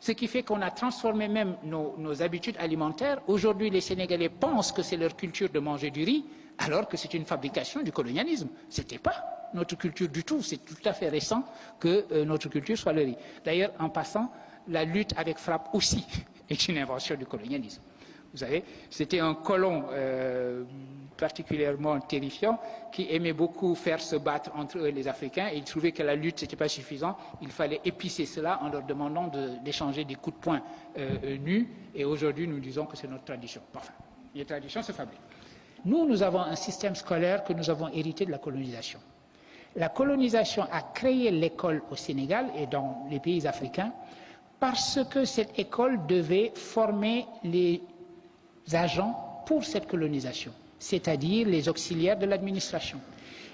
Ce qui fait qu'on a transformé même nos habitudes alimentaires. Aujourd'hui, les Sénégalais pensent que c'est leur culture de manger du riz, alors que c'est une fabrication du colonialisme. Ce n'était pas notre culture du tout. C'est tout à fait récent que notre culture soit le riz. D'ailleurs, en passant, la lutte avec frappe aussi est une invention du colonialisme. Vous savez, c'était un colon particulièrement terrifiant qui aimait beaucoup faire se battre entre eux et les Africains, et il trouvait que la lutte n'était pas suffisant. Il fallait épicer cela en leur demandant d'échanger des coups de poing nus, et aujourd'hui nous disons que c'est notre tradition. Enfin, les traditions se fabriquent. Nous avons un système scolaire que nous avons hérité de la colonisation. La colonisation a créé l'école au Sénégal et dans les pays africains parce que cette école devait former les agents pour cette colonisation, c'est-à-dire les auxiliaires de l'administration.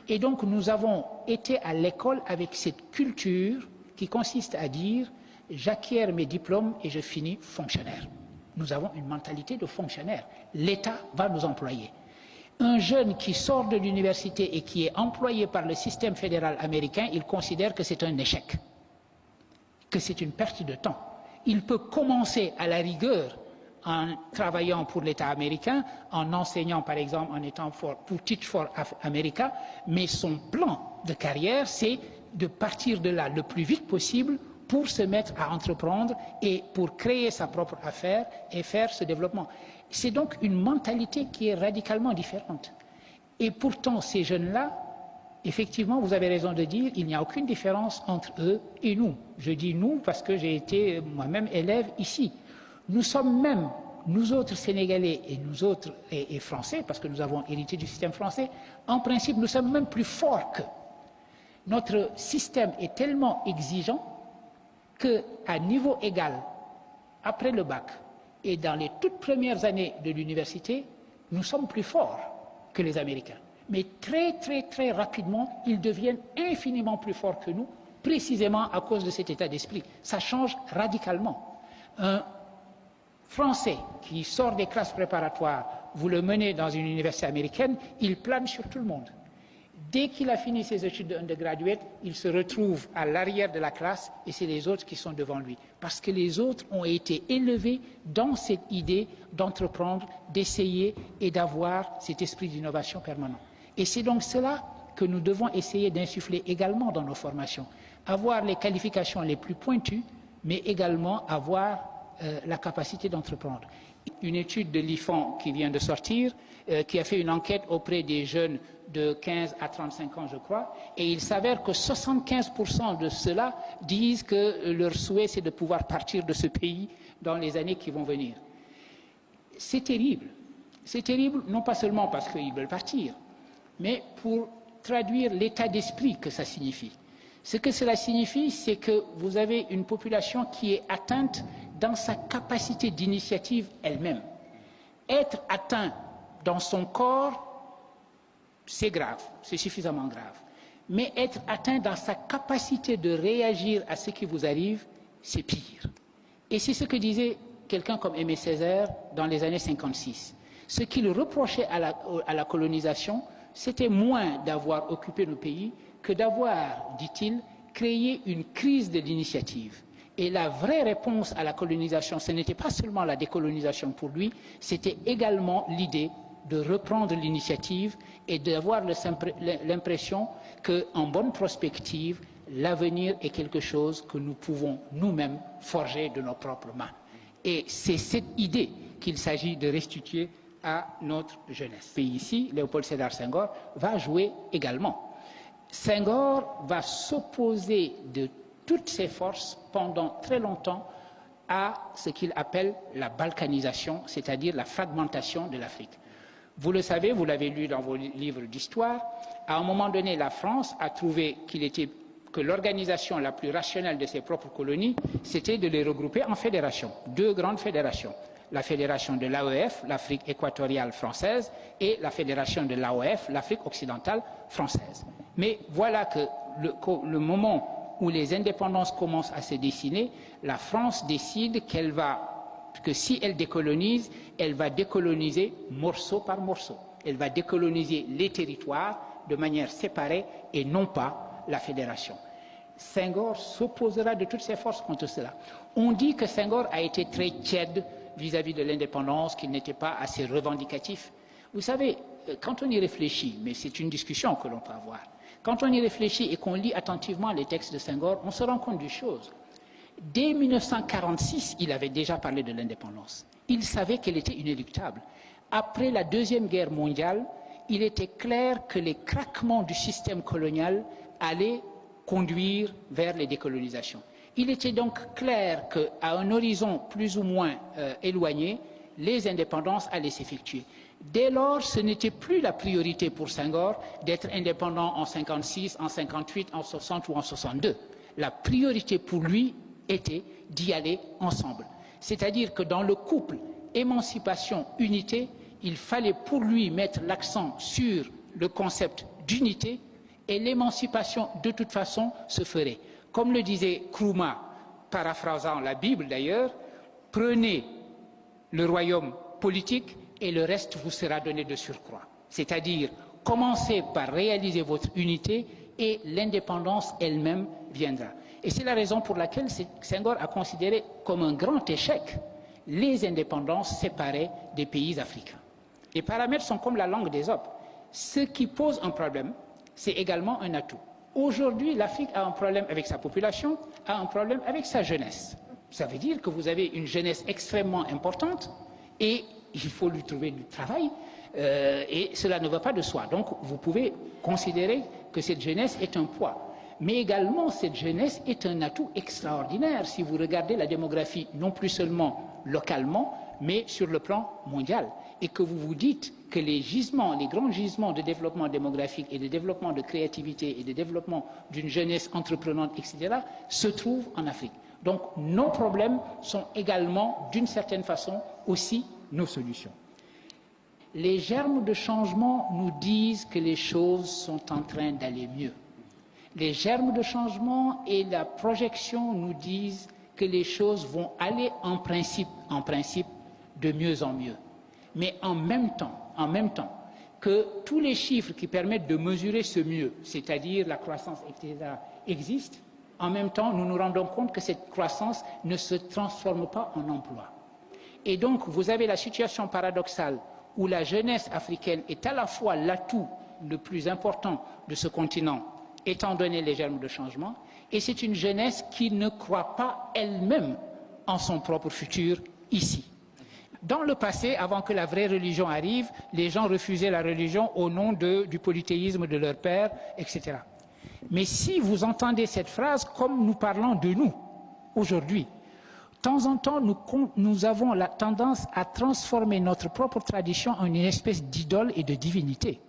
Et donc nous avons été à l'école avec cette culture qui consiste à dire « j'acquiers mes diplômes et je finis fonctionnaire ». Nous avons une mentalité de fonctionnaire. L'État va nous employer. Un jeune qui sort de l'université et qui est employé par le système fédéral américain, il considère que c'est un échec, que c'est une perte de temps. Il peut commencer à la rigueur en travaillant pour l'État américain, en enseignant par exemple, en étant pour Teach for America, mais son plan de carrière, c'est de partir de là le plus vite possible pour se mettre à entreprendre et pour créer sa propre affaire et faire ce développement. C'est donc une mentalité qui est radicalement différente. Et pourtant, ces jeunes-là, effectivement, vous avez raison de dire, il n'y a aucune différence entre eux et nous. Je dis nous parce que j'ai été moi-même élève ici. Nous sommes même, nous autres Sénégalais et nous autres et Français, parce que nous avons hérité du système français, en principe, nous sommes même plus forts qu'eux. Notre système est tellement exigeant qu'à niveau égal, après le bac et dans les toutes premières années de l'université, nous sommes plus forts que les Américains. Mais très rapidement, ils deviennent infiniment plus forts que nous, précisément à cause de cet état d'esprit. Ça change radicalement. Un Français qui sort des classes préparatoires, vous le menez dans une université américaine, il plane sur tout le monde. Dès qu'il a fini ses études d'undergraduate, il se retrouve à l'arrière de la classe et c'est les autres qui sont devant lui. Parce que les autres ont été élevés dans cette idée d'entreprendre, d'essayer et d'avoir cet esprit d'innovation permanent. Et c'est donc cela que nous devons essayer d'insuffler également dans nos formations. Avoir les qualifications les plus pointues, mais également avoir la capacité d'entreprendre. Une étude de l'IFAN qui vient de sortir, qui a fait une enquête auprès des jeunes de 15 à 35 ans, je crois, et il s'avère que 75% de ceux-là disent que leur souhait, c'est de pouvoir partir de ce pays dans les années qui vont venir. C'est terrible. C'est terrible, non pas seulement parce qu'ils veulent partir, mais pour traduire l'état d'esprit que ça signifie. Ce que cela signifie, c'est que vous avez une population qui est atteinte dans sa capacité d'initiative elle-même. Être atteint dans son corps, c'est grave, c'est suffisamment grave. Mais être atteint dans sa capacité de réagir à ce qui vous arrive, c'est pire. Et c'est ce que disait quelqu'un comme Aimé Césaire dans les années 56. Ce qu'il reprochait à la colonisation, c'était moins d'avoir occupé nos pays que d'avoir, dit-il, créé une crise de l'initiative. Et la vraie réponse à la colonisation, ce n'était pas seulement la décolonisation pour lui, c'était également l'idée de reprendre l'initiative et d'avoir l'impression qu'en bonne prospective, l'avenir est quelque chose que nous pouvons nous-mêmes forger de nos propres mains. Et c'est cette idée qu'il s'agit de restituer à notre jeunesse. Et ici, Léopold Sédar Senghor va jouer également. Senghor va s'opposer de toutes ses forces pendant très longtemps à ce qu'il appelle la balkanisation, c'est-à-dire la fragmentation de l'Afrique. Vous le savez, vous l'avez lu dans vos livres d'histoire, à un moment donné, la France a trouvé que l'organisation la plus rationnelle de ses propres colonies, c'était de les regrouper en fédérations, deux grandes fédérations. La fédération de l'AEF, l'Afrique équatoriale française, et la fédération de l'AOF, l'Afrique occidentale française. Mais voilà que le moment où les indépendances commencent à se dessiner, la France décide que si elle décolonise, elle va décoloniser morceau par morceau. Elle va décoloniser les territoires de manière séparée et non pas la fédération. Senghor s'opposera de toutes ses forces contre cela. On dit que Senghor a été très tiède vis-à-vis de l'indépendance, qu'il n'était pas assez revendicatif. Vous savez, quand on y réfléchit, mais c'est une discussion que l'on peut avoir, quand on y réfléchit et qu'on lit attentivement les textes de Senghor, on se rend compte d'une chose. Dès 1946, il avait déjà parlé de l'indépendance. Il savait qu'elle était inéluctable. Après la Deuxième Guerre mondiale, il était clair que les craquements du système colonial allaient conduire vers les décolonisations. Il était donc clair qu'à un horizon plus ou moins éloigné, les indépendances allaient s'effectuer. Dès lors, ce n'était plus la priorité pour Senghor d'être indépendant en 56, en 58, en 60 ou en 62. La priorité pour lui était d'y aller ensemble. C'est-à-dire que dans le couple émancipation-unité, il fallait pour lui mettre l'accent sur le concept d'unité et l'émancipation, de toute façon, se ferait. Comme le disait Nkrumah, paraphrasant la Bible d'ailleurs, prenez le royaume politique et le reste vous sera donné de surcroît. C'est-à-dire, commencez par réaliser votre unité et l'indépendance elle-même viendra. Et c'est la raison pour laquelle Senghor a considéré comme un grand échec les indépendances séparées des pays africains. Les paramètres sont comme la langue d'Ésope. Ce qui pose un problème, c'est également un atout. Aujourd'hui, l'Afrique a un problème avec sa population, a un problème avec sa jeunesse. Ça veut dire que vous avez une jeunesse extrêmement importante et il faut lui trouver du travail et cela ne va pas de soi. Donc, vous pouvez considérer que cette jeunesse est un poids. Mais également, cette jeunesse est un atout extraordinaire si vous regardez la démographie, non plus seulement localement, mais sur le plan mondial. Et que vous vous dites que les gisements, les grands gisements de développement démographique et de développement de créativité et de développement d'une jeunesse entreprenante, etc., se trouvent en Afrique. Donc, nos problèmes sont également, d'une certaine façon, aussi nos solutions. Les germes de changement nous disent que les choses sont en train d'aller mieux. Les germes de changement et la projection nous disent que les choses vont aller en principe, de mieux en mieux. Mais en même temps, que tous les chiffres qui permettent de mesurer ce mieux, c'est-à-dire la croissance, etc., existent, en même temps, nous nous rendons compte que cette croissance ne se transforme pas en emploi. Et donc, vous avez la situation paradoxale où la jeunesse africaine est à la fois l'atout le plus important de ce continent, étant donné les germes de changement, et c'est une jeunesse qui ne croit pas elle-même en son propre futur ici. Dans le passé, avant que la vraie religion arrive, les gens refusaient la religion au nom du polythéisme de leur père, etc. Mais si vous entendez cette phrase comme nous parlons de nous, aujourd'hui, de temps en temps, nous avons la tendance à transformer notre propre tradition en une espèce d'idole et de divinité,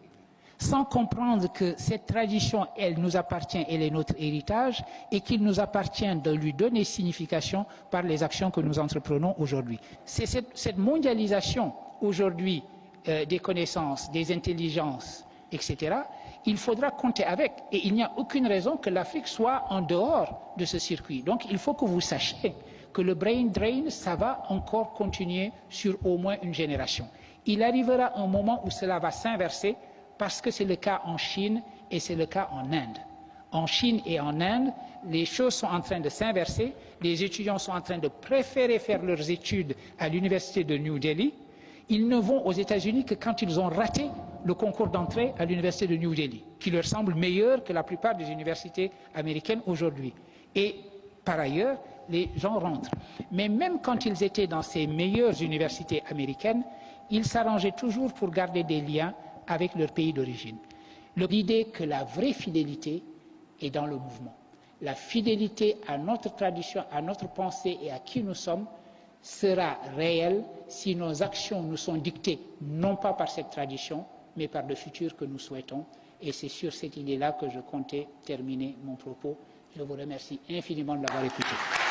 sans comprendre que cette tradition, elle nous appartient, elle est notre héritage, et qu'il nous appartient de lui donner signification par les actions que nous entreprenons aujourd'hui. C'est cette mondialisation aujourd'hui des connaissances, des intelligences, etc., il faudra compter avec. Et il n'y a aucune raison que l'Afrique soit en dehors de ce circuit. Donc il faut que vous sachiez que le brain drain, ça va encore continuer sur au moins une génération. Il arrivera un moment où cela va s'inverser, parce que c'est le cas en Chine et c'est le cas en Inde. En Chine et en Inde, les choses sont en train de s'inverser. Les étudiants sont en train de préférer faire leurs études à l'université de New Delhi. Ils ne vont aux États-Unis que quand ils ont raté le concours d'entrée à l'université de New Delhi, qui leur semble meilleur que la plupart des universités américaines aujourd'hui. Et par ailleurs, les gens rentrent. Mais même quand ils étaient dans ces meilleures universités américaines, ils s'arrangeaient toujours pour garder des liens avec leur pays d'origine. L'idée que la vraie fidélité est dans le mouvement. La fidélité à notre tradition, à notre pensée et à qui nous sommes sera réelle si nos actions nous sont dictées non pas par cette tradition, mais par le futur que nous souhaitons. Et c'est sur cette idée-là que je comptais terminer mon propos. Je vous remercie infiniment de l'avoir écouté.